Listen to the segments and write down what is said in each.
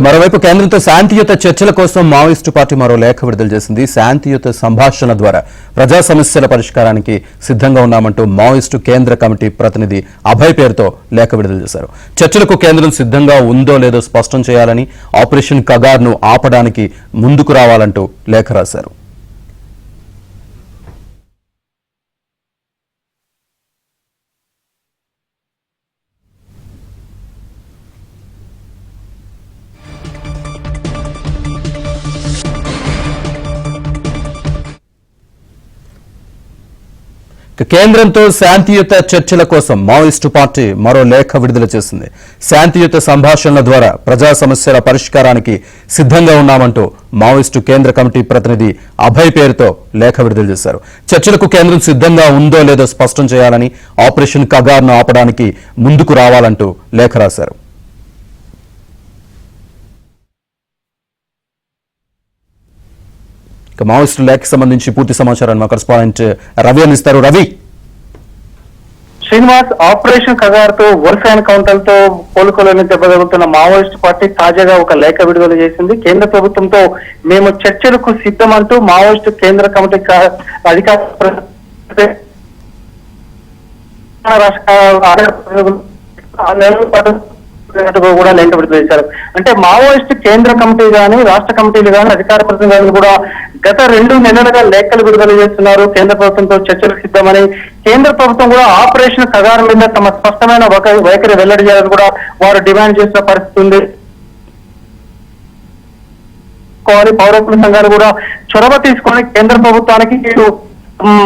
మరోవైపు కేంద్రంతో శాంతియుత చర్చల కోసం మావోయిస్టు పార్టీ మరో లేఖ విడుదల చేసింది. శాంతియుత సంభాషణ ద్వారా ప్రజా సమస్యల పరిష్కారానికి సిద్ధంగా ఉన్నామంటూ మావోయిస్టు కేంద్ర కమిటీ ప్రతినిధి అభయ్ పేరుతో లేఖ విడుదల చేశారు. చర్చలకు కేంద్రం సిద్ధంగా ఉందో లేదో స్పష్టం చేయాలని, ఆపరేషన్ కగార్ను ఆపడానికి ముందుకు రావాలంటూ లేఖ రాశారు. కేంద్రంతో శాంతియుత చర్చల కోసం మావోయిస్టు పార్టీ మరో లేఖ విడుదల చేసింది. శాంతియుత సంభాషణల ద్వారా ప్రజా సమస్యల పరిష్కారానికి సిద్ధంగా ఉన్నామంటూ మావోయిస్టు కేంద్ర కమిటీ ప్రతినిధి అభయ్ పేరుతో లేఖ విడుదల చేశారు. చర్చలకు కేంద్రం సిద్ధంగా ఉందో లేదో స్పష్టం చేయాలని, ఆపరేషన్ కగార్ను ఆపడానికి ముందుకు రావాలంటూ లేఖ రాశారు. మావోయిస్టు లేఖకు సంబంధించి పూర్తి సమాచారాన్ని మా కరెస్పాండెంట్ రవి అందిస్తారు. రవి. శ్రీనివాస్, ఆపరేషన్ కగార్తో వరుస ఎన్కౌంటర్లతో కోలుకోలేని దెబ్బతగులుతున్న మావోయిస్టు పార్టీ తాజాగా ఒక లేఖ విడుదల చేసింది. కేంద్ర ప్రభుత్వంతో మేము చర్చలకు సిద్ధమంటూ మావోయిస్టు కేంద్ర కమిటీ కూడా లేఖ విడుదల చేశారు. అంటే మావోయిస్టు కేంద్ర కమిటీ గాని, రాష్ట్ర కమిటీలు గాని, అధికార ప్రతినిధులు కూడా గత 2 నెలలుగా లేఖలు విడుదల చేస్తున్నారు. కేంద్ర ప్రభుత్వంతో చర్చలకు సిద్ధమని, కేంద్ర ప్రభుత్వం కూడా ఆపరేషన్ కగార్ మీద తమ స్పష్టమైన వైఖరి వెల్లడి చేయాలని కూడా వారు డిమాండ్ చేసిన పరిస్థితి ఉంది. పౌరకుల సంఘాలు కూడా చొరవ తీసుకొని కేంద్ర ప్రభుత్వానికి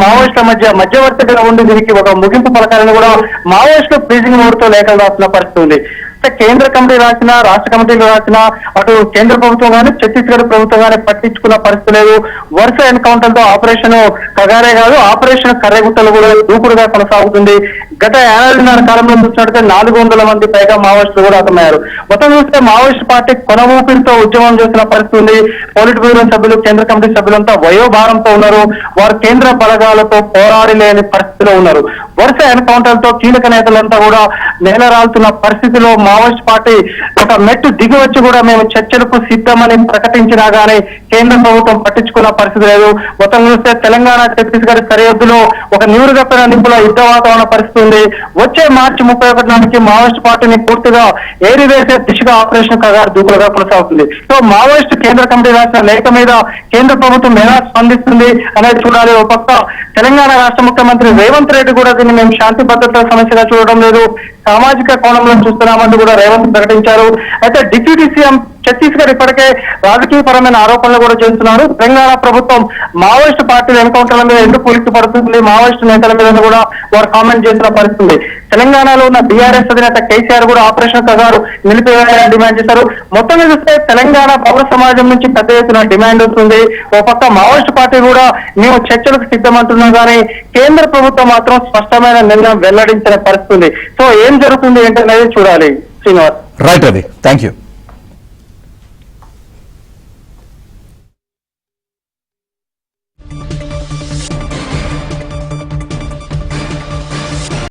మావోయిస్టుల మధ్యవర్తిగా ఉండి దీనికి ఒక ముగింపు పలకాలని కూడా మావోయిస్టులు ప్లీజింగ్ నోటుతో లేఖలు రాసిన పరిస్థితి ఉంది. కేంద్ర కమిటీ రాసినా, రాష్ట్ర కమిటీలు రాసినా అటు కేంద్ర ప్రభుత్వం కానీ, ఛత్తీస్గఢ్ ప్రభుత్వం కానీ పట్టించుకున్న పరిస్థితి లేదు. వరుస ఎన్కౌంటర్తో ఆపరేషన్ కగారే కాదు, ఆపరేషన్ కర్రెగుట్టలు కూడా దూకుడుగా కొనసాగుతుంది. గత 50 కాలంలో చూసినట్లయితే 400 మంది పైగా మావోయిస్టులు కూడా హతమయ్యారు. మొత్తం చూస్తే మావోయిస్టు పార్టీ కొన ఊపిరితో ఉద్యమం చేసిన పరిస్థితి ఉంది. పోలిట్ బ్యూరో సభ్యులు, కేంద్ర కమిటీ సభ్యులంతా వయోభారంతో ఉన్నారు. వారు కేంద్ర బలగాలతో పోరాడి లేని పరిస్థితిలో ఉన్నారు. వరుస ఎన్కౌంటర్లతో కీలక నేతలంతా కూడా నేలరాలుతున్న పరిస్థితిలో మావోయిస్ట్ పార్టీ ఒక మెట్టు దిగి వచ్చి కూడా మేము చర్చలకు సిద్ధమని ప్రకటించినా గానీ కేంద్ర ప్రభుత్వం పట్టించుకున్న పరిస్థితి లేదు. మొత్తం చూస్తే తెలంగాణ, ఛత్తీస్గఢ్ సరిహద్దులో ఒక నీరుగప్పిన నింపుల యుద్ధ వాతావరణ పరిస్థితి ఉంది. వచ్చే మార్చి 31 నాటికి మావోయిస్ట్ పార్టీని పూర్తిగా ఏరివేసే దిశగా ఆపరేషన్ కగార్ దూకులుగా కొనసాగుతుంది. సో మావోయిస్ట్ కేంద్ర కమిటీ రాసిన లేఖ మీద కేంద్ర ప్రభుత్వం ఎలా స్పందిస్తుంది అనేది చూడాలి. ఒక పక్క తెలంగాణ రాష్ట్ర ముఖ్యమంత్రి రేవంత్ రెడ్డి కూడా దీన్ని మేము శాంతి భద్రతా సమస్యగా చూడడం లేదు, సామాజిక కోణంలో చూస్తున్నామంటూ కూడా రేవంత్ ప్రకటించారు. అయితే డిప్యూటీ సీఎం ఛత్తీస్గఢ్ ఇప్పటికే రాజకీయపరమైన ఆరోపణలు కూడా చేస్తున్నారు. తెలంగాణ ప్రభుత్వం మావోయిస్టు పార్టీల ఎన్కౌంటర్ల మీద ఎందుకు ఉలిక్కి పడుతుంది, మావోయిస్టు నేతల మీద కూడా వారు కామెంట్ చేసిన పరిస్థితి. తెలంగాణలో ఉన్న బీఆర్ఎస్ అధినేత కేసీఆర్ కూడా ఆపరేషన్ కగారు నిలిపివేయాలని డిమాండ్ చేశారు. మొత్తం చూస్తే తెలంగాణ పౌర సమాజం నుంచి పెద్ద ఎత్తున డిమాండ్ వస్తుంది. ఒక పక్క మావోయిస్టు పార్టీ కూడా మేము చర్చలకు సిద్ధమంటున్నాం కానీ కేంద్ర ప్రభుత్వం మాత్రం స్పష్టమైన నిర్ణయం వెల్లడించిన పరిస్థితి. సో ఏం జరుగుతుంది ఏంటనేది చూడాలి. Srinivas. Right Ravi, thank you.